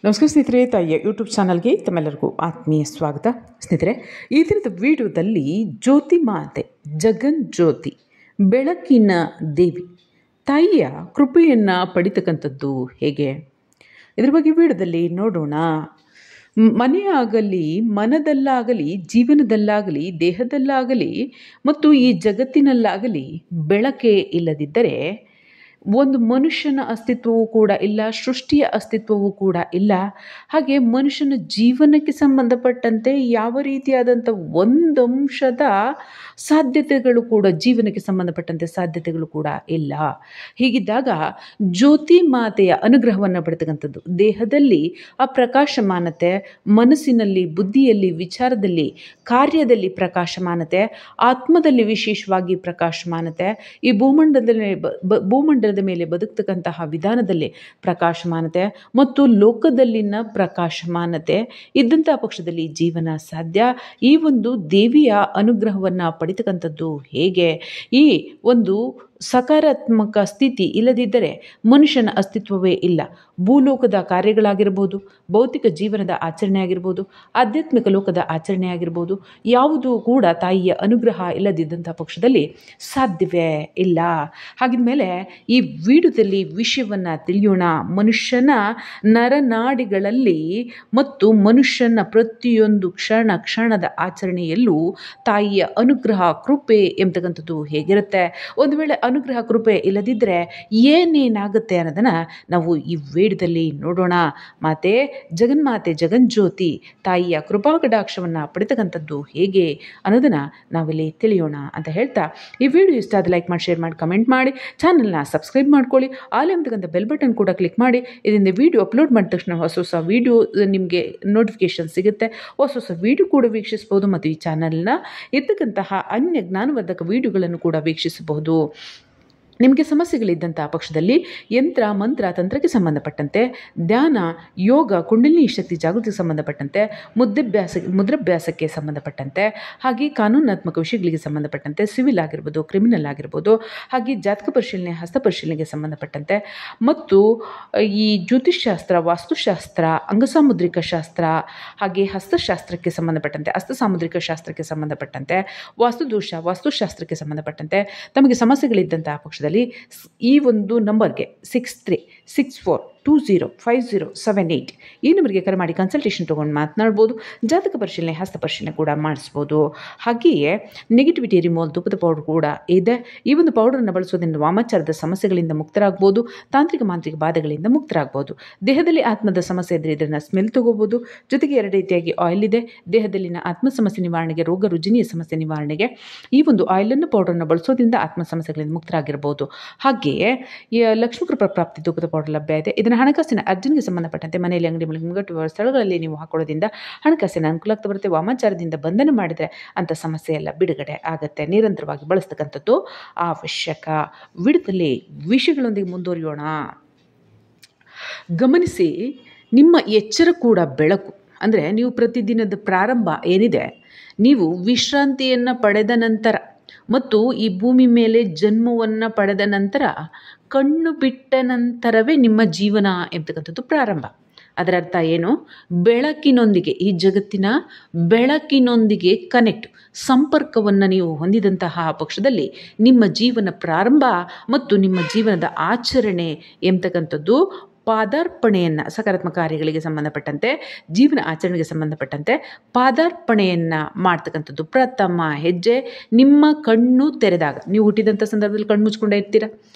ನಮಸ್ಕಾರ ಸ್ನೇಹಿತರೆ, ತಾಯಿಯ ಯೂಟ್ಯೂಬ್ ಚಾನಲ್ಗೆ ತಮ್ಮೆಲ್ಲರಿಗೂ ಆತ್ಮೀಯ ಸ್ವಾಗತ. ಸ್ನೇಹಿತರೆ, ಈ ಥರದ ವಿಡಿಯೋದಲ್ಲಿ ಜ್ಯೋತಿ ಮಾತೆ, ಜಗನ್ ಜ್ಯೋತಿ, ಬೆಳಕಿನ ದೇವಿ ತಾಯಿಯ ಕೃಪೆಯನ್ನು ಪಡಿತಕ್ಕಂಥದ್ದು ಹೇಗೆ, ಇದ್ರ ಬಗ್ಗೆ ವಿಡಿಯೋದಲ್ಲಿ ನೋಡೋಣ. ಮನೆಯಾಗಲಿ, ಮನದಲ್ಲಾಗಲಿ, ಜೀವನದಲ್ಲಾಗಲಿ, ದೇಹದಲ್ಲಾಗಲಿ ಮತ್ತು ಈ ಜಗತ್ತಿನಲ್ಲಾಗಲಿ ಬೆಳಕೆ ಇಲ್ಲದಿದ್ದರೆ ಒಂದು ಮನುಷ್ಯನ ಅಸ್ತಿತ್ವವೂ ಕೂಡ ಇಲ್ಲ, ಸೃಷ್ಟಿಯ ಅಸ್ತಿತ್ವವೂ ಕೂಡ ಇಲ್ಲ. ಹಾಗೆ ಮನುಷ್ಯನ ಜೀವನಕ್ಕೆ ಸಂಬಂಧಪಟ್ಟಂತೆ ಯಾವ ರೀತಿಯಾದಂಥ ಒಂದಂಶದ ಸಾಧ್ಯತೆಗಳು ಕೂಡ, ಜೀವನಕ್ಕೆ ಸಂಬಂಧಪಟ್ಟಂತೆ ಸಾಧ್ಯತೆಗಳು ಕೂಡ ಇಲ್ಲ. ಹೀಗಿದ್ದಾಗ ಜ್ಯೋತಿ ಮಾತೆಯ ಅನುಗ್ರಹವನ್ನು ಪಡೆತಕ್ಕಂಥದ್ದು, ದೇಹದಲ್ಲಿ ಆ ಪ್ರಕಾಶಮಾನತೆ, ಮನಸ್ಸಿನಲ್ಲಿ, ಬುದ್ಧಿಯಲ್ಲಿ, ವಿಚಾರದಲ್ಲಿ, ಕಾರ್ಯದಲ್ಲಿ ಪ್ರಕಾಶಮಾನತೆ, ಆತ್ಮದಲ್ಲಿ ವಿಶೇಷವಾಗಿ ಪ್ರಕಾಶಮಾನತೆ, ಈ ಭೂಮಂಡಲದ ಮೇಲೆ ಬದುಕ್ತಕ್ಕಂತಹ ವಿಧಾನದಲ್ಲಿ ಪ್ರಕಾಶಮಾನತೆ ಮತ್ತು ಲೋಕದಲ್ಲಿನ ಪ್ರಕಾಶಮಾನತೆ ಇದ್ದಂತಹ ಪಕ್ಷದಲ್ಲಿ ಜೀವನ ಸಾಧ್ಯ. ಈ ಒಂದು ದೇವಿಯ ಅನುಗ್ರಹವನ್ನು ಪಡಿತಕ್ಕಂಥದ್ದು ಹೇಗೆ? ಈ ಒಂದು ಸಕಾರಾತ್ಮಕ ಸ್ಥಿತಿ ಇಲ್ಲದಿದ್ದರೆ ಮನುಷ್ಯನ ಅಸ್ತಿತ್ವವೇ ಇಲ್ಲ. ಭೂಲೋಕದ ಕಾರ್ಯಗಳಾಗಿರ್ಬೋದು, ಭೌತಿಕ ಜೀವನದ ಆಚರಣೆ ಆಗಿರ್ಬೋದು, ಆಧ್ಯಾತ್ಮಿಕ ಲೋಕದ ಆಚರಣೆ ಆಗಿರ್ಬೋದು, ಯಾವುದೂ ಕೂಡ ತಾಯಿಯ ಅನುಗ್ರಹ ಇಲ್ಲದಿದ್ದಂಥ ಪಕ್ಷದಲ್ಲಿ ಸಾಧ್ಯವೇ ಇಲ್ಲ. ಹಾಗಿದ್ಮೇಲೆ ಈ ವಿಡಿಯೋದಲ್ಲಿ ವಿಷಯವನ್ನು ತಿಳಿಯೋಣ. ಮನುಷ್ಯನ ನರನಾಡಿಗಳಲ್ಲಿ ಮತ್ತು ಮನುಷ್ಯನ ಪ್ರತಿಯೊಂದು ಕ್ಷಣದ ಆಚರಣೆಯಲ್ಲೂ ತಾಯಿಯ ಅನುಗ್ರಹ, ಕೃಪೆ ಎಂಬತಕ್ಕಂಥದ್ದು ಹೇಗಿರುತ್ತೆ, ಒಂದು ವೇಳೆ ಅನುಗ್ರಹ ಕೃಪೆ ಇಲ್ಲದಿದ್ದರೆ ಏನೇನಾಗುತ್ತೆ ಅನ್ನೋದನ್ನು ನಾವು ಈ ವಿಡಿಯೋದಲ್ಲಿ ನೋಡೋಣ. ಮಾತೆ, ಜಗನ್ಮಾತೆ, ಜಗನ್ಜ್ಯೋತಿ ತಾಯಿಯ ಕೃಪಾಕಟಾಕ್ಷವನ್ನು ಪಡೆತಕ್ಕಂಥದ್ದು ಹೇಗೆ ಅನ್ನೋದನ್ನು ನಾವಿಲ್ಲಿ ತಿಳಿಯೋಣ ಅಂತ ಹೇಳ್ತಾ, ಈ ವಿಡಿಯೋ ಇಷ್ಟ ಆದ ಲೈಕ್ ಮಾಡಿ, ಶೇರ್ ಮಾಡಿ, ಕಮೆಂಟ್ ಮಾಡಿ, ಚಾನಲ್ನ ಸಬ್ಸ್ಕ್ರೈಬ್ ಮಾಡ್ಕೊಳ್ಳಿ. ಆಲ್ ಎಂಬತಕ್ಕಂಥ ಬೆಲ್ ಬಟನ್ ಕೂಡ ಕ್ಲಿಕ್ ಮಾಡಿ. ಇದರಿಂದ ವಿಡಿಯೋ ಅಪ್ಲೋಡ್ ಮಾಡಿದ ತಕ್ಷಣ ಹೊಸ ವಿಡಿಯೋ ನಿಮಗೆ ನೋಟಿಫಿಕೇಶನ್ ಸಿಗುತ್ತೆ. ಹೊಸ ವಿಡಿಯೋ ಕೂಡ ವೀಕ್ಷಿಸಬಹುದು ಮತ್ತು ಈ ಚಾನಲ್ನ ಇರ್ತಕ್ಕಂತಹ ಅನ್ಯ ಜ್ಞಾನವರ್ಧಕ ವಿಡಿಯೋಗಳನ್ನು ಕೂಡ ವೀಕ್ಷಿಸಬಹುದು. ನಿಮಗೆ ಸಮಸ್ಯೆಗಳಿದ್ದಂಥ ಪಕ್ಷದಲ್ಲಿ ಯಂತ್ರ, ಮಂತ್ರ, ತಂತ್ರಕ್ಕೆ ಸಂಬಂಧಪಟ್ಟಂತೆ, ಧ್ಯಾನ, ಯೋಗ, ಕುಂಡಲಿನಿ ಶಕ್ತಿ ಜಾಗೃತಿಗೆ ಸಂಬಂಧಪಟ್ಟಂತೆ, ಮುದ್ರಾಭ್ಯಾಸಕ್ಕೆ ಸಂಬಂಧಪಟ್ಟಂತೆ, ಹಾಗೆ ಕಾನೂನಾತ್ಮಕ ವಿಷಯಗಳಿಗೆ ಸಂಬಂಧಪಟ್ಟಂತೆ, ಸಿವಿಲ್ ಆಗಿರ್ಬೋದು, ಕ್ರಿಮಿನಲ್ ಆಗಿರ್ಬೋದು, ಹಾಗೆ ಜಾತಕ ಪರಿಶೀಲನೆ, ಹಸ್ತ ಪರಿಶೀಲನೆಗೆ ಸಂಬಂಧಪಟ್ಟಂತೆ ಮತ್ತು ಈ ಜ್ಯೋತಿಷ್ಶಾಸ್ತ್ರ, ವಾಸ್ತುಶಾಸ್ತ್ರ, ಅಂಗಸಾಮುದ್ರಿಕ ಶಾಸ್ತ್ರ, ಹಾಗೆ ಹಸ್ತಶಾಸ್ತ್ರಕ್ಕೆ ಸಂಬಂಧಪಟ್ಟಂತೆ, ಹಸ್ತಸಾಮುದ್ರಿಕ ಶಾಸ್ತ್ರಕ್ಕೆ ಸಂಬಂಧಪಟ್ಟಂತೆ, ವಾಸ್ತುದೋಷ, ವಾಸ್ತುಶಾಸ್ತ್ರಕ್ಕೆ ಸಂಬಂಧಪಟ್ಟಂತೆ ತಮಗೆ ಸಮಸ್ಯೆಗಳಿದ್ದಂತಹ ಪಕ್ಷದಲ್ಲಿ ಈ ಒಂದು ನಂಬರ್ಗೆ 6364205078 ಈ ನಂಬರ್ಗೆ ಕರೆ ಮಾಡಿ ಕನ್ಸಲ್ಟೇಷನ್ ತೊಗೊಂಡು ಮಾತನಾಡ್ಬೋದು. ಜಾತಕ ಪರಿಶೀಲನೆ, ಹಸ್ತ ಪರಿಶೀಲನೆ ಕೂಡ ಮಾಡಿಸ್ಬೋದು. ಹಾಗೆಯೇ ನೆಗೆಟಿವಿಟಿ ರಿಮೂವಲ್ ತುಪ್ಪದ ಪೌಡರ್ ಕೂಡ ಇದೆ. ಈ ಒಂದು ಪೌಡರನ್ನು ಬಳಸೋದ್ರಿಂದ ವಾಮಾಚಾರದ ಸಮಸ್ಯೆಗಳಿಂದ ಮುಕ್ತರಾಗ್ಬೋದು, ತಾಂತ್ರಿಕ ಮಾಂತ್ರಿಕ ಬಾಧೆಗಳಿಂದ ಮುಕ್ತರಾಗ್ಬೋದು. ದೇಹದಲ್ಲಿ ಆತ್ಮದ ಸಮಸ್ಯೆ ಇದ್ದರೆ ಇದನ್ನು ಸ್ಮೆಲ್ ತಗೋಬೋದು. ಜೊತೆಗೆ 2 ರೀತಿಯಾಗಿ ಆಯಿಲ್ ಇದೆ. ದೇಹದಲ್ಲಿನ ಆತ್ಮ ಸಮಸ್ಯೆ ನಿವಾರಣೆಗೆ, ರೋಗ ರುಜಿನಿಯ ಸಮಸ್ಯೆ ನಿವಾರಣೆಗೆ ಈ ಒಂದು ಆಯಿಲನ್ನು, ಪೌಡರನ್ನು ಬಳಸೋದ್ರಿಂದ ಆತ್ಮ ಸಮಸ್ಯೆಗಳಿಂದ ಮುಕ್ತರಾಗಿರ್ಬೋದು. ಹಾಗೆಯೇ ಲಕ್ಷ್ಮೀಕೃಪಾ ಪ್ರಾಪ್ತಿ ತುಪ್ಪದ ಪೌಡರ್ ಲಭ್ಯ ಇದೆ. ಇದನ್ನು ಹಣಕಾಸಿನ ಅರ್ಜನೆಗೆ ಸಂಬಂಧಪಟ್ಟಂತೆ ಮನೆಯಲ್ಲಿ, ಅಂಗಡಿ ಮಳಿಗೆ, ಮುಂಗಟ್ಟು ಸ್ಥಳಗಳಲ್ಲಿ ನೀವು ಹಾಕೊಳ್ಳೋದ್ರಿಂದ ಹಣಕಾಸಿನ ಅನುಕೂಲ ಆಗ್ತಾ ಬರುತ್ತೆ. ವಾಮಾಚಾರದಿಂದ ಬಂಧನ ಮಾಡಿದರೆ ಅಂಥ ಸಮಸ್ಯೆ ಎಲ್ಲ ಬಿಡುಗಡೆ ಆಗುತ್ತೆ. ನಿರಂತರವಾಗಿ ಬಳಸ್ತಕ್ಕಂಥದ್ದು ಅವಶ್ಯಕ. ವಿಡಿಯೋದಲ್ಲಿ ವಿಷಯಗಳೊಂದಿಗೆ ಮುಂದುವರಿಯೋಣ. ಗಮನಿಸಿ, ನಿಮ್ಮ ಎಚ್ಚರ ಕೂಡ ಬೆಳಕು. ಅಂದರೆ ನೀವು ಪ್ರತಿದಿನದ ಪ್ರಾರಂಭ ಏನಿದೆ, ನೀವು ವಿಶ್ರಾಂತಿಯನ್ನು ಪಡೆದ ನಂತರ ಮತ್ತು ಈ ಭೂಮಿ ಮೇಲೆ ಜನ್ಮವನ್ನು ಪಡೆದ ನಂತರ, ಕಣ್ಣು ಬಿಟ್ಟ ನಂತರವೇ ನಿಮ್ಮ ಜೀವನ ಎಂಬತಕ್ಕಂಥದ್ದು ಪ್ರಾರಂಭ. ಅದರ ಅರ್ಥ ಏನು? ಬೆಳಕಿನೊಂದಿಗೆ, ಈ ಜಗತ್ತಿನ ಬೆಳಕಿನೊಂದಿಗೆ ಸಂಪರ್ಕವನ್ನು ನೀವು ಹೊಂದಿದಂತಹ ಪಕ್ಷದಲ್ಲಿ ನಿಮ್ಮ ಜೀವನ ಪ್ರಾರಂಭ ಮತ್ತು ನಿಮ್ಮ ಜೀವನದ ಆಚರಣೆ ಎಂಬತಕ್ಕಂಥದ್ದು ಪಾದಾರ್ಪಣೆಯನ್ನು, ಸಕಾರಾತ್ಮಕ ಕಾರ್ಯಗಳಿಗೆ ಸಂಬಂಧಪಟ್ಟಂತೆ, ಜೀವನ ಆಚರಣೆಗೆ ಸಂಬಂಧಪಟ್ಟಂತೆ ಪಾದಾರ್ಪಣೆಯನ್ನು ಮಾಡ್ತಕ್ಕಂಥದ್ದು ಪ್ರಥಮ ಹೆಜ್ಜೆ. ನಿಮ್ಮ ಕಣ್ಣು ತೆರೆದಾಗ, ನೀವು ಹುಟ್ಟಿದಂಥ ಸಂದರ್ಭದಲ್ಲಿ ಕಣ್ಣು ಮುಚ್ಕೊಂಡೇ ಇರ್ತೀರ.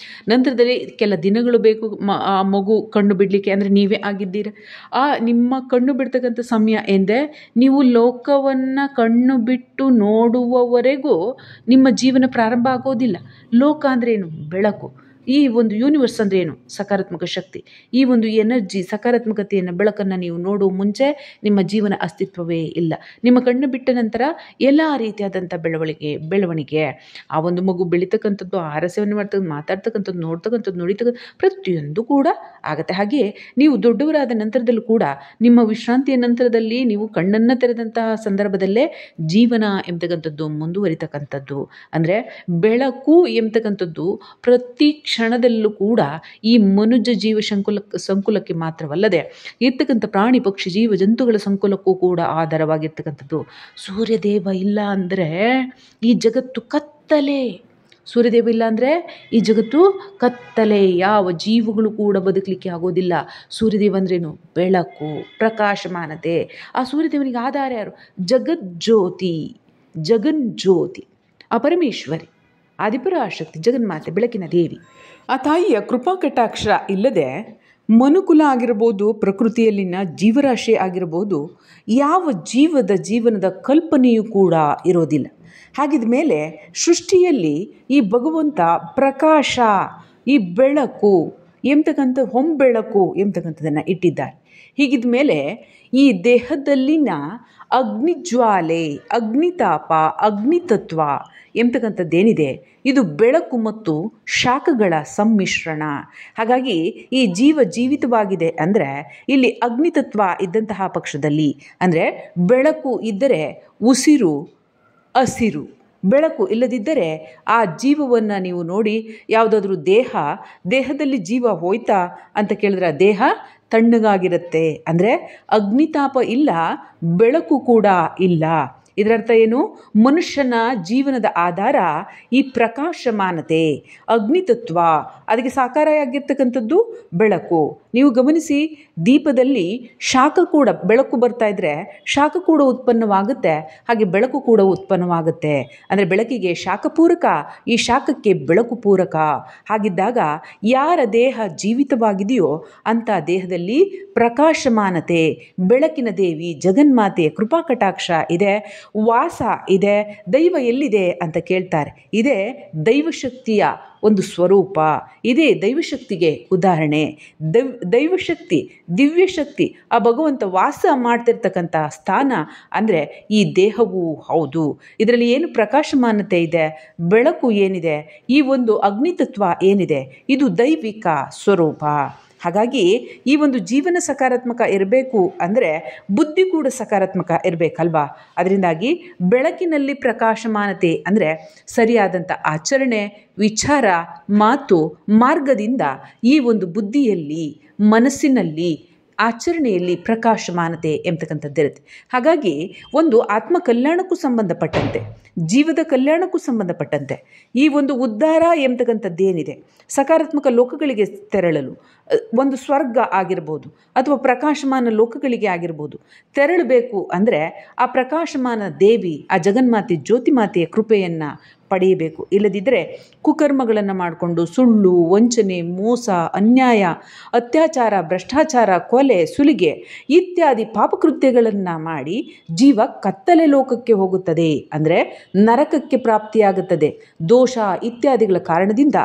ನಂತರದಲ್ಲಿ ಕೆಲ ದಿನಗಳು ಬೇಕು ಆ ಮಗು ಕಣ್ಣು ಬಿಡಲಿಕ್ಕೆ, ಅಂದರೆ ನೀವೇ ಆಗಿದ್ದೀರ. ಆ ನಿಮ್ಮ ಕಣ್ಣು ಬಿಡ್ತಕ್ಕಂಥ ಸಮಯ ಎಂದರೆ ನೀವು ಲೋಕವನ್ನು ಕಣ್ಣು ಬಿಟ್ಟು ನೋಡುವವರೆಗೂ ನಿಮ್ಮ ಜೀವನ ಪ್ರಾರಂಭ ಆಗೋದಿಲ್ಲ. ಲೋಕ ಅಂದರೆ ಏನು? ಬೆಳಕು. ಈ ಒಂದು ಯೂನಿವರ್ಸ್ ಅಂದರೆ ಏನು? ಸಕಾರಾತ್ಮಕ ಶಕ್ತಿ. ಈ ಒಂದು ಎನರ್ಜಿ, ಸಕಾರಾತ್ಮಕತೆಯನ್ನು, ಬೆಳಕನ್ನು ನೀವು ನೋಡುವ ಮುಂಚೆ ನಿಮ್ಮ ಜೀವನ ಅಸ್ತಿತ್ವವೇ ಇಲ್ಲ. ನಿಮ್ಮ ಕಣ್ಣು ಬಿಟ್ಟ ನಂತರ ಎಲ್ಲ ರೀತಿಯಾದಂಥ ಬೆಳವಣಿಗೆ, ಆ ಒಂದು ಮಗು ಬೆಳೀತಕ್ಕಂಥದ್ದು, ಆಹಾರ ಸೇವನೆ ಮಾಡ್ತಕ್ಕಂಥ, ಮಾತಾಡ್ತಕ್ಕಂಥದ್ದು, ನೋಡ್ತಕ್ಕಂಥದ್ದು, ನುಡಿತಕ್ಕಂಥ ಪ್ರತಿಯೊಂದು ಕೂಡ ಆಗುತ್ತೆ. ಹಾಗೆಯೇ ನೀವು ದೊಡ್ಡವರಾದ ನಂತರದಲ್ಲೂ ಕೂಡ, ನಿಮ್ಮ ವಿಶ್ರಾಂತಿಯ ನಂತರದಲ್ಲಿ ನೀವು ಕಣ್ಣನ್ನು ತೆರೆದಂತಹ ಸಂದರ್ಭದಲ್ಲೇ ಜೀವನ ಎಂಬತಕ್ಕಂಥದ್ದು ಮುಂದುವರಿತಕ್ಕಂಥದ್ದು. ಅಂದರೆ ಬೆಳಕು ಎಂಬತಕ್ಕಂಥದ್ದು ಪ್ರತಿ ಕ್ಷಣ ಕ್ಷಣದಲ್ಲೂ ಕೂಡ ಈ ಮನುಜ ಜೀವ ಸಂಕುಲಕ್ಕೆ ಮಾತ್ರವಲ್ಲದೆ ಇರ್ತಕ್ಕಂಥ ಪ್ರಾಣಿ ಪಕ್ಷಿ ಜೀವ ಜಂತುಗಳ ಸಂಕುಲಕ್ಕೂ ಕೂಡ ಆಧಾರವಾಗಿರ್ತಕ್ಕಂಥದ್ದು. ಸೂರ್ಯದೇವ ಇಲ್ಲ ಅಂದರೆ ಈ ಜಗತ್ತು ಕತ್ತಲೆ. ಸೂರ್ಯದೇವ ಇಲ್ಲ ಅಂದರೆ ಈ ಜಗತ್ತು ಕತ್ತಲೆ, ಯಾವ ಜೀವಗಳು ಕೂಡ ಬದುಕಲಿಕ್ಕೆ ಆಗೋದಿಲ್ಲ. ಸೂರ್ಯದೇವ ಅಂದ್ರೇನು? ಬೆಳಕು, ಪ್ರಕಾಶಮಾನತೆ. ಆ ಸೂರ್ಯದೇವನಿಗೆ ಆಧಾರ ಯಾರು? ಜಗಜ್ಯೋತಿ, ಜಗನ್ಜ್ಯೋತಿ, ಆ ಪರಮೇಶ್ವರಿ, ಆದಿಪರಾಶಕ್ತಿ, ಜಗನ್ಮಾತೆ, ಬೆಳಕಿನ ದೇವಿ. ಆ ತಾಯಿಯ ಕೃಪಾ ಕಟಾಕ್ಷ ಇಲ್ಲದೆ ಮನುಕುಲ ಆಗಿರ್ಬೋದು, ಪ್ರಕೃತಿಯಲ್ಲಿನ ಜೀವರಾಶಿ ಆಗಿರ್ಬೋದು, ಯಾವ ಜೀವನದ ಕಲ್ಪನೆಯೂ ಕೂಡ ಇರೋದಿಲ್ಲ. ಹಾಗಿದ ಮೇಲೆ ಸೃಷ್ಟಿಯಲ್ಲಿ ಈ ಭಗವಂತ ಪ್ರಕಾಶ, ಈ ಬೆಳಕು ಎಂಬತಕ್ಕಂಥ ಹೊಂಬೆಳಕು ಎಂಬತಕ್ಕಂಥದ್ದನ್ನು ಇಟ್ಟಿದ್ದಾರೆ. ಹೀಗಿದ ಮೇಲೆ ಈ ದೇಹದಲ್ಲಿನ ಅಗ್ನಿಜ್ವಾಲೆ, ಅಗ್ನಿತಾಪ, ಅಗ್ನಿತತ್ವ ಎಂಬತಕ್ಕಂಥದ್ದೇನಿದೆ ಇದು ಬೆಳಕು ಮತ್ತು ಶಾಖಗಳ ಸಮ್ಮಿಶ್ರಣ. ಹಾಗಾಗಿ ಈ ಜೀವಿತವಾಗಿದೆ ಅಂದರೆ ಇಲ್ಲಿ ಅಗ್ನಿತತ್ವ ಇದ್ದಂತಹ ಪಕ್ಷದಲ್ಲಿ, ಅಂದರೆ ಬೆಳಕು ಇದ್ದರೆ ಉಸಿರು, ಹಸಿರು. ಬೆಳಕು ಇಲ್ಲದಿದ್ದರೆ ಆ ಜೀವವನ್ನು ನೀವು ನೋಡಿ, ಯಾವುದಾದ್ರೂ ದೇಹದಲ್ಲಿ ಜೀವ ಹೋಯ್ತಾ ಅಂತ ಕೇಳಿದ್ರೆ ದೇಹ ತಣ್ಣಗಾಗಿರುತ್ತೆ. ಅಂದರೆ ಅಗ್ನಿತಾಪ ಇಲ್ಲ, ಬೆಳಕು ಕೂಡ ಇಲ್ಲ. ಇದರರ್ಥ ಏನು? ಮನುಷ್ಯನ ಜೀವನದ ಆಧಾರ ಈ ಪ್ರಕಾಶಮಾನತೆ, ಅಗ್ನಿತತ್ವ. ಅದಕ್ಕೆ ಸಾಕಾರವಾಗಿರ್ತಕ್ಕಂಥದ್ದು ಬೆಳಕು. ನೀವು ಗಮನಿಸಿ, ದೀಪದಲ್ಲಿ ಶಾಖ ಕೂಡ, ಬೆಳಕು ಬರ್ತಾ ಇದ್ದರೆ ಶಾಖ ಕೂಡ ಉತ್ಪನ್ನವಾಗುತ್ತೆ, ಹಾಗೆ ಬೆಳಕು ಕೂಡ ಉತ್ಪನ್ನವಾಗುತ್ತೆ. ಅಂದರೆ ಬೆಳಕಿಗೆ ಶಾಖ ಪೂರಕ, ಈ ಶಾಖಕ್ಕೆ ಬೆಳಕು ಪೂರಕ. ಹಾಗಿದ್ದಾಗ ಯಾರ ದೇಹ ಜೀವಿತವಾಗಿದೆಯೋ ಅಂಥ ದೇಹದಲ್ಲಿ ಪ್ರಕಾಶಮಾನತೆ, ಬೆಳಕಿನ ದೇವಿ ಜಗನ್ಮಾತೆಯ ಕೃಪಾ ಕಟಾಕ್ಷ ಇದೆ, ವಾಸ ಇದೆ. ದೈವ ಎಲ್ಲಿದೆ ಅಂತ ಕೇಳ್ತಾರೆ. ಇದೇ ದೈವಶಕ್ತಿಯ ಒಂದು ಸ್ವರೂಪ, ಇದೇ ದೈವಶಕ್ತಿಗೆ ಉದಾಹರಣೆ. ದೈವಶಕ್ತಿ, ದಿವ್ಯಶಕ್ತಿ, ಆ ಭಗವಂತ ವಾಸ ಮಾಡ್ತಿರ್ತಕ್ಕಂಥ ಸ್ಥಾನ ಅಂದರೆ ಈ ದೇಹವೂ ಹೌದು. ಇದರಲ್ಲಿ ಏನು ಪ್ರಕಾಶಮಾನತೆ ಇದೆ, ಬೆಳಕು ಏನಿದೆ, ಈ ಒಂದು ಅಗ್ನಿತತ್ವ ಏನಿದೆ, ಇದು ದೈವಿಕ ಸ್ವರೂಪ. ಹಾಗಾಗಿ ಈ ಒಂದು ಜೀವನ ಸಕಾರಾತ್ಮಕ ಇರಬೇಕು ಅಂದರೆ ಬುದ್ಧಿ ಕೂಡ ಸಕಾರಾತ್ಮಕ ಇರಬೇಕಲ್ವಾ? ಅದರಿಂದಾಗಿ ಬೆಳಕಿನಲ್ಲಿ ಪ್ರಕಾಶಮಾನತೆ ಅಂದರೆ ಸರಿಯಾದಂಥ ಆಚರಣೆ, ವಿಚಾರ, ಮಾತು, ಮಾರ್ಗದಿಂದ ಈ ಒಂದು ಬುದ್ಧಿಯಲ್ಲಿ, ಮನಸ್ಸಿನಲ್ಲಿ, ಆಚರಣೆಯಲ್ಲಿ ಪ್ರಕಾಶಮಾನತೆ ಎಂಬತಕ್ಕಂಥದ್ದಿರುತ್ತೆ. ಹಾಗಾಗಿ ಒಂದು ಆತ್ಮ ಕಲ್ಯಾಣಕ್ಕೂ ಸಂಬಂಧಪಟ್ಟಂತೆ, ಜೀವದ ಕಲ್ಯಾಣಕ್ಕೂ ಸಂಬಂಧಪಟ್ಟಂತೆ ಈ ಒಂದು ಉದ್ಧಾರ ಎಂಬತಕ್ಕಂಥದ್ದೇನಿದೆ, ಸಕಾರಾತ್ಮಕ ಲೋಕಗಳಿಗೆ ತೆರಳಲು, ಒಂದು ಸ್ವರ್ಗ ಆಗಿರ್ಬೋದು ಅಥವಾ ಪ್ರಕಾಶಮಾನ ಲೋಕಗಳಿಗೆ ಆಗಿರ್ಬೋದು ತೆರಳಬೇಕು ಅಂದರೆ ಆ ಪ್ರಕಾಶಮಾನ ದೇವಿ, ಆ ಜಗನ್ಮಾತೆ ಜ್ಯೋತಿಮಾತೆಯ ಕೃಪೆಯನ್ನು ಪಡೆಯಬೇಕು. ಇಲ್ಲದಿದ್ದರೆ ಕುಕರ್ಮಗಳನ್ನು ಮಾಡಿಕೊಂಡು ಸುಳ್ಳು, ವಂಚನೆ, ಮೋಸ, ಅನ್ಯಾಯ, ಅತ್ಯಾಚಾರ, ಭ್ರಷ್ಟಾಚಾರ, ಕೊಲೆ, ಸುಲಿಗೆ ಇತ್ಯಾದಿ ಪಾಪಕೃತ್ಯಗಳನ್ನು ಮಾಡಿ ಜೀವ ಕತ್ತಲೆ ಲೋಕಕ್ಕೆ ಹೋಗುತ್ತದೆ, ಅಂದರೆ ನರಕಕ್ಕೆ ಪ್ರಾಪ್ತಿಯಾಗುತ್ತದೆ. ದೋಷ ಇತ್ಯಾದಿಗಳ ಕಾರಣದಿಂದ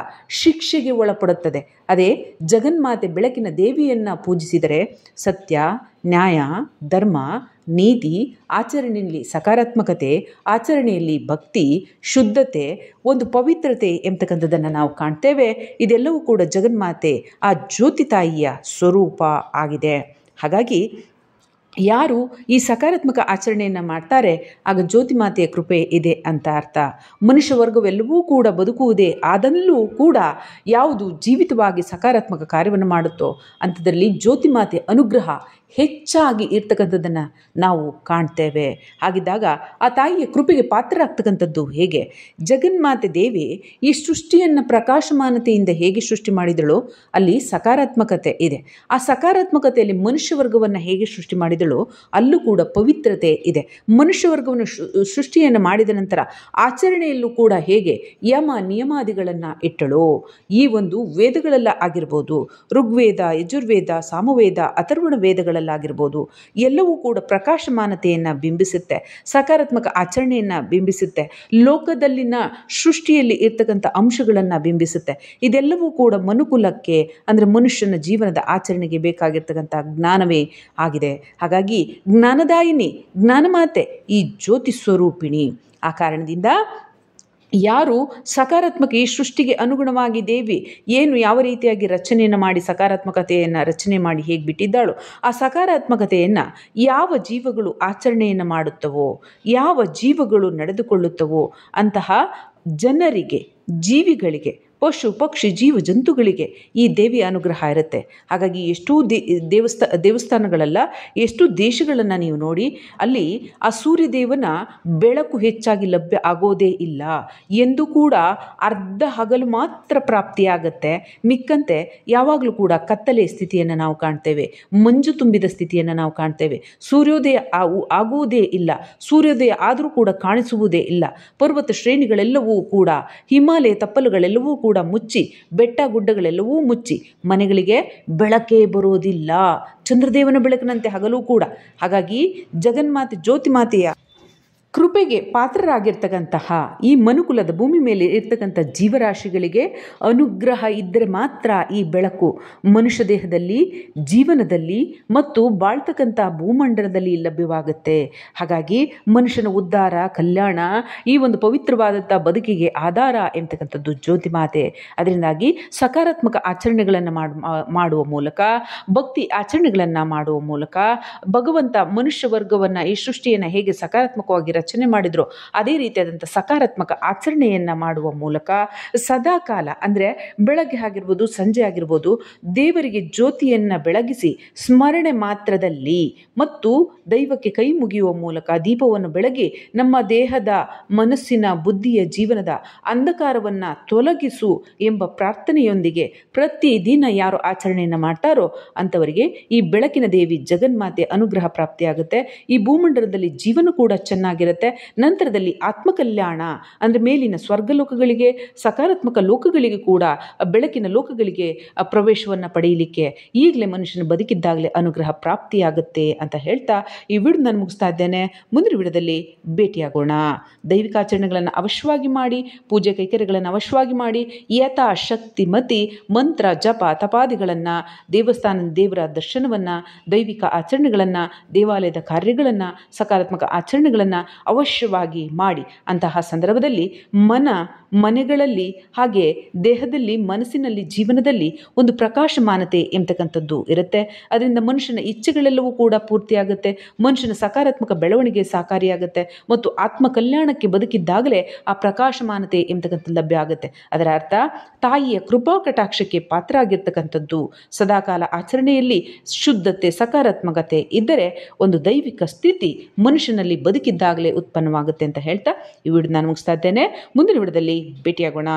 ಶಿಕ್ಷೆಗೆ ಒಳಪಡುತ್ತದೆ. ಅದೇ ಜಗನ್ಮಾತೆ ಬೆಳಕಿನ ದೇವಿಯನ್ನು ಪೂಜಿಸಿದರೆ ಸತ್ಯ, ನ್ಯಾಯ, ಧರ್ಮ, ನೀತಿ, ಆಚರಣೆಯಲ್ಲಿ ಸಕಾರಾತ್ಮಕತೆ, ಆಚರಣೆಯಲ್ಲಿ ಭಕ್ತಿ, ಶುದ್ಧತೆ, ಒಂದು ಪವಿತ್ರತೆ ಎಂಬತಕ್ಕಂಥದ್ದನ್ನು ನಾವು ಕಾಣ್ತೇವೆ. ಇದೆಲ್ಲವೂ ಕೂಡ ಜಗನ್ಮಾತೆ, ಆ ಜ್ಯೋತಿ ತಾಯಿಯ ಸ್ವರೂಪ ಆಗಿದೆ. ಹಾಗಾಗಿ ಯಾರು ಈ ಸಕಾರಾತ್ಮಕ ಆಚರಣೆಯನ್ನು ಮಾಡ್ತಾರೆ ಆಗ ಜ್ಯೋತಿಮಾತೆಯ ಕೃಪೆ ಇದೆ ಅಂತ ಅರ್ಥ. ಮನುಷ್ಯ ವರ್ಗವೆಲ್ಲವೂ ಕೂಡ ಬದುಕುವುದೇ ಆದಲ್ಲೂ ಕೂಡ ಯಾವುದು ಜೀವಿತವಾಗಿ ಸಕಾರಾತ್ಮಕ ಕಾರ್ಯವನ್ನು ಮಾಡುತ್ತೋ ಅಂಥದ್ರಲ್ಲಿ ಜ್ಯೋತಿಮಾತೆ ಅನುಗ್ರಹ ಹೆಚ್ಚಾಗಿ ಇರ್ತಕ್ಕಂಥದ್ದನ್ನು ನಾವು ಕಾಣ್ತೇವೆ. ಹಾಗಿದ್ದಾಗ ಆ ತಾಯಿಯ ಕೃಪೆಗೆ ಪಾತ್ರರಾಗ್ತಕ್ಕಂಥದ್ದು ಹೇಗೆ? ಜಗನ್ಮಾತೆ ದೇವಿ ಈ ಸೃಷ್ಟಿಯನ್ನು ಪ್ರಕಾಶಮಾನತೆಯಿಂದ ಹೇಗೆ ಸೃಷ್ಟಿ ಮಾಡಿದಳೋ ಅಲ್ಲಿ ಸಕಾರಾತ್ಮಕತೆ ಇದೆ. ಆ ಸಕಾರಾತ್ಮಕತೆಯಲ್ಲಿ ಮನುಷ್ಯ ವರ್ಗವನ್ನು ಹೇಗೆ ಸೃಷ್ಟಿ ಮಾಡಿದಳೋ ಅಲ್ಲೂ ಕೂಡ ಪವಿತ್ರತೆ ಇದೆ. ಮನುಷ್ಯ ವರ್ಗವನ್ನು ಸೃಷ್ಟಿಯನ್ನು ಮಾಡಿದ ನಂತರ ಆಚರಣೆಯಲ್ಲೂ ಕೂಡ ಹೇಗೆ ಯಮ ನಿಯಮಾದಿಗಳನ್ನು ಇಟ್ಟಳೋ, ಈ ಒಂದು ವೇದಗಳೆಲ್ಲ ಆಗಿರ್ಬೋದು, ಋಗ್ವೇದ, ಯಜುರ್ವೇದ, ಸಾಮವೇದ, ಅಥರ್ವಣ ವೇದಗಳಲ್ಲಾಗಿರ್ಬೋದು, ಎಲ್ಲವೂ ಕೂಡ ಪ್ರಕಾಶಮಾನತೆಯನ್ನು ಬಿಂಬಿಸುತ್ತೆ, ಸಕಾರಾತ್ಮಕ ಆಚರಣೆಯನ್ನು ಬಿಂಬಿಸುತ್ತೆ, ಲೋಕದಲ್ಲಿನ ಸೃಷ್ಟಿಯಲ್ಲಿ ಇರ್ತಕ್ಕಂಥ ಅಂಶಗಳನ್ನು ಬಿಂಬಿಸುತ್ತೆ. ಇದೆಲ್ಲವೂ ಕೂಡ ಮನುಕುಲಕ್ಕೆ ಅಂದರೆ ಮನುಷ್ಯನ ಜೀವನದ ಆಚರಣೆಗೆ ಬೇಕಾಗಿರ್ತಕ್ಕಂಥ ಜ್ಞಾನವೇ ಆಗಿದೆ. ಹಾಗಾಗಿ ಜ್ಞಾನದಾಯಿನಿ, ಜ್ಞಾನಮಾತೆ, ಈ ಜ್ಯೋತಿ ಸ್ವರೂಪಿಣಿ. ಆ ಕಾರಣದಿಂದ ಯಾರು ಸಕಾರಾತ್ಮಕ ಈ ಸೃಷ್ಟಿಗೆ ಅನುಗುಣವಾಗಿ ದೇವಿ ಏನು ಯಾವ ರೀತಿಯಾಗಿ ರಚನೆಯನ್ನು ಮಾಡಿ ಸಕಾರಾತ್ಮಕತೆಯನ್ನು ರಚನೆ ಮಾಡಿ ಹೇಗೆ ಬಿಟ್ಟಿದ್ದಾಳೋ ಆ ಸಕಾರಾತ್ಮಕತೆಯನ್ನು ಯಾವ ಜೀವಗಳು ಆಚರಣೆಯನ್ನು ಮಾಡುತ್ತವೋ, ಯಾವ ಜೀವಗಳು ನಡೆದುಕೊಳ್ಳುತ್ತವೋ ಅಂತಹ ಜನರಿಗೆ, ಜೀವಿಗಳಿಗೆ ಪಶು ಪಕ್ಷಿ ಜೀವ ಜಂತುಗಳಿಗೆ ಈ ದೇವಿಯ ಅನುಗ್ರಹ ಇರುತ್ತೆ. ಹಾಗಾಗಿ ಎಷ್ಟೋ ದೇವಸ್ಥಾನಗಳಲ್ಲ, ಎಷ್ಟು ದೇಶಗಳನ್ನು ನೀವು ನೋಡಿ, ಅಲ್ಲಿ ಆ ಸೂರ್ಯದೇವನ ಬೆಳಕು ಹೆಚ್ಚಾಗಿ ಲಭ್ಯ ಆಗೋದೇ ಇಲ್ಲ. ಎಂದು ಕೂಡ ಅರ್ಧ ಹಗಲು ಮಾತ್ರ ಪ್ರಾಪ್ತಿಯಾಗತ್ತೆ. ಮಿಕ್ಕಂತೆ ಯಾವಾಗಲೂ ಕೂಡ ಕತ್ತಲೆ ಸ್ಥಿತಿಯನ್ನು ನಾವು ಕಾಣ್ತೇವೆ, ಮಂಜು ತುಂಬಿದ ಸ್ಥಿತಿಯನ್ನು ನಾವು ಕಾಣ್ತೇವೆ. ಸೂರ್ಯೋದಯ ಆಗುವುದೇ ಇಲ್ಲ, ಸೂರ್ಯೋದಯ ಆದರೂ ಕೂಡ ಕಾಣಿಸುವುದೇ ಇಲ್ಲ. ಪರ್ವತ ಶ್ರೇಣಿಗಳೆಲ್ಲವೂ ಕೂಡ, ಹಿಮಾಲಯ ತಪ್ಪಲುಗಳೆಲ್ಲವೂ ಕೂಡ ಮುಚ್ಚಿ, ಬೆಟ್ಟ ಗುಡ್ಡಗಳೆಲ್ಲವೂ ಮುಚ್ಚಿ, ಮನೆಗಳಿಗೆ ಬೆಳಕೇ ಬರೋದಿಲ್ಲ. ಚಂದ್ರದೇವನ ಬೆಳಕಿನಂತೆ ಹಗಲೂ ಕೂಡ. ಹಾಗಾಗಿ ಜಗನ್ಮಾತೆ ಜ್ಯೋತಿಮಾತೆಯ ಕೃಪೆಗೆ ಪಾತ್ರರಾಗಿರ್ತಕ್ಕಂತಹ ಈ ಮನುಕುಲದ ಭೂಮಿ ಮೇಲೆ ಇರ್ತಕ್ಕಂಥ ಜೀವರಾಶಿಗಳಿಗೆ ಅನುಗ್ರಹ ಇದ್ದರೆ ಮಾತ್ರ ಈ ಬೆಳಕು ಮನುಷ್ಯ ದೇಹದಲ್ಲಿ, ಜೀವನದಲ್ಲಿ ಮತ್ತು ಬಾಳ್ತಕ್ಕಂಥ ಭೂಮಂಡಲದಲ್ಲಿ ಲಭ್ಯವಾಗುತ್ತೆ. ಹಾಗಾಗಿ ಮನುಷ್ಯನ ಉದ್ಧಾರ, ಕಲ್ಯಾಣ, ಈ ಒಂದು ಪವಿತ್ರವಾದಂಥ ಬದುಕಿಗೆ ಆಧಾರ ಎಂತಕ್ಕಂಥದ್ದು ಜ್ಯೋತಿಮಾತೆ. ಅದರಿಂದಾಗಿ ಸಕಾರಾತ್ಮಕ ಆಚರಣೆಗಳನ್ನು ಮಾಡುವ ಮೂಲಕ, ಭಕ್ತಿ ಆಚರಣೆಗಳನ್ನು ಮಾಡುವ ಮೂಲಕ ಭಗವಂತ ಮನುಷ್ಯ ವರ್ಗವನ್ನು, ಈ ಸೃಷ್ಟಿಯನ್ನು ಹೇಗೆ ಸಕಾರಾತ್ಮಕವಾಗಿ ರಚನೆ ಮಾಡಿದ್ರು ಅದೇ ರೀತಿಯಾದಂಥ ಸಕಾರಾತ್ಮಕ ಆಚರಣೆಯನ್ನು ಮಾಡುವ ಮೂಲಕ ಸದಾಕಾಲ, ಅಂದರೆ ಬೆಳಗ್ಗೆ ಆಗಿರ್ಬೋದು, ಸಂಜೆ ಆಗಿರ್ಬೋದು, ದೇವರಿಗೆ ಜ್ಯೋತಿಯನ್ನು ಬೆಳಗಿಸಿ ಸ್ಮರಣೆ ಮಾತ್ರದಲ್ಲಿ ಮತ್ತು ದೈವಕ್ಕೆ ಕೈ ಮುಗಿಯುವ ಮೂಲಕ ದೀಪವನ್ನು ಬೆಳಗಿ ನಮ್ಮ ದೇಹದ, ಮನಸ್ಸಿನ, ಬುದ್ಧಿಯ, ಜೀವನದ ಅಂಧಕಾರವನ್ನು ತೊಲಗಿಸು ಎಂಬ ಪ್ರಾರ್ಥನೆಯೊಂದಿಗೆ ಪ್ರತಿದಿನ ಯಾರು ಆಚರಣೆಯನ್ನು ಮಾಡ್ತಾರೋ ಅಂಥವರಿಗೆ ಈ ಬೆಳಕಿನ ದೇವಿ ಜಗನ್ಮಾತೆ ಅನುಗ್ರಹ ಪ್ರಾಪ್ತಿಯಾಗುತ್ತೆ. ಈ ಭೂಮಂಡಲದಲ್ಲಿ ಜೀವನ ಕೂಡ ಚೆನ್ನಾಗಿರುತ್ತೆ. ನಂತರದಲ್ಲಿ ಆತ್ಮಕಲ್ಯಾಣ, ಅಂದರೆ ಮೇಲಿನ ಸ್ವರ್ಗಲೋಕಗಳಿಗೆ, ಸಕಾರಾತ್ಮಕ ಲೋಕಗಳಿಗೆ ಕೂಡ, ಬೆಳಕಿನ ಲೋಕಗಳಿಗೆ ಪ್ರವೇಶವನ್ನು ಪಡೆಯಲಿಕ್ಕೆ ಈಗಲೇ ಮನುಷ್ಯನ ಬದುಕಿದ್ದಾಗಲೇ ಅನುಗ್ರಹ ಪ್ರಾಪ್ತಿಯಾಗುತ್ತೆ ಅಂತ ಹೇಳ್ತಾ ಈ ವಿಡಿಯೋ ನಾನು ಮುಗಿಸ್ತಾ ಇದ್ದೇನೆ. ಮುಂದಿನ ವಿಡಿಯೋದಲ್ಲಿ ಭೇಟಿಯಾಗೋಣ. ದೈವಿಕಾಚರಣೆಗಳನ್ನು ಅವಶ್ಯವಾಗಿ ಮಾಡಿ, ಪೂಜೆ ಕೈಕರ್ಯಗಳನ್ನು ಅವಶ್ಯವಾಗಿ ಮಾಡಿ, ಯಥಾಶಕ್ತಿ ಮತಿ ಮಂತ್ರ ಜಪ ತಪಾದಿಗಳನ್ನು, ದೇವಸ್ಥಾನದ ದೇವರ ದರ್ಶನವನ್ನು, ದೈವಿಕ ಆಚರಣೆಗಳನ್ನು, ದೇವಾಲಯದ ಕಾರ್ಯಗಳನ್ನು, ಸಕಾರಾತ್ಮಕ ಆಚರಣೆಗಳನ್ನು ಅವಶ್ಯವಾಗಿ ಮಾಡಿ. ಅಂತಹ ಸಂದರ್ಭದಲ್ಲಿ ಮನೆಗಳಲ್ಲಿ, ಹಾಗೆ ದೇಹದಲ್ಲಿ, ಮನಸ್ಸಿನಲ್ಲಿ, ಜೀವನದಲ್ಲಿ ಒಂದು ಪ್ರಕಾಶಮಾನತೆ ಎಂಬತಕ್ಕಂಥದ್ದು ಇರುತ್ತೆ. ಅದರಿಂದ ಮನುಷ್ಯನ ಇಚ್ಛೆಗಳೆಲ್ಲವೂ ಕೂಡ ಪೂರ್ತಿಯಾಗುತ್ತೆ, ಮನುಷ್ಯನ ಸಕಾರಾತ್ಮಕ ಬೆಳವಣಿಗೆ ಸಹಕಾರಿಯಾಗುತ್ತೆ ಮತ್ತು ಆತ್ಮ ಕಲ್ಯಾಣಕ್ಕೆ ಬದುಕಿದ್ದಾಗಲೇ ಆ ಪ್ರಕಾಶಮಾನತೆ ಎಂಬತಕ್ಕಂಥದ್ದು ಲಭ್ಯ ಆಗುತ್ತೆ. ಅದರ ಅರ್ಥ ತಾಯಿಯ ಕೃಪಾ ಕಟಾಕ್ಷಕ್ಕೆ ಪಾತ್ರ ಆಗಿರ್ತಕ್ಕಂಥದ್ದು. ಸದಾಕಾಲ ಆಚರಣೆಯಲ್ಲಿ ಶುದ್ಧತೆ, ಸಕಾರಾತ್ಮಕತೆ ಇದ್ದರೆ ಒಂದು ದೈವಿಕ ಸ್ಥಿತಿ ಮನುಷ್ಯನಲ್ಲಿ ಬದುಕಿದ್ದಾಗಲೇ ಉತ್ಪನ್ನವಾಗುತ್ತೆ ಅಂತ ಹೇಳ್ತಾ ಈ ವಿಡಿಯೋ ನಾನು ಮುಗಿಸ್ತಾ ಇದ್ದೇನೆ. ಮುಂದಿನ ವಿಡಿಯೋದಲ್ಲಿ ಭೇಟಿಯಾಗೋಣ.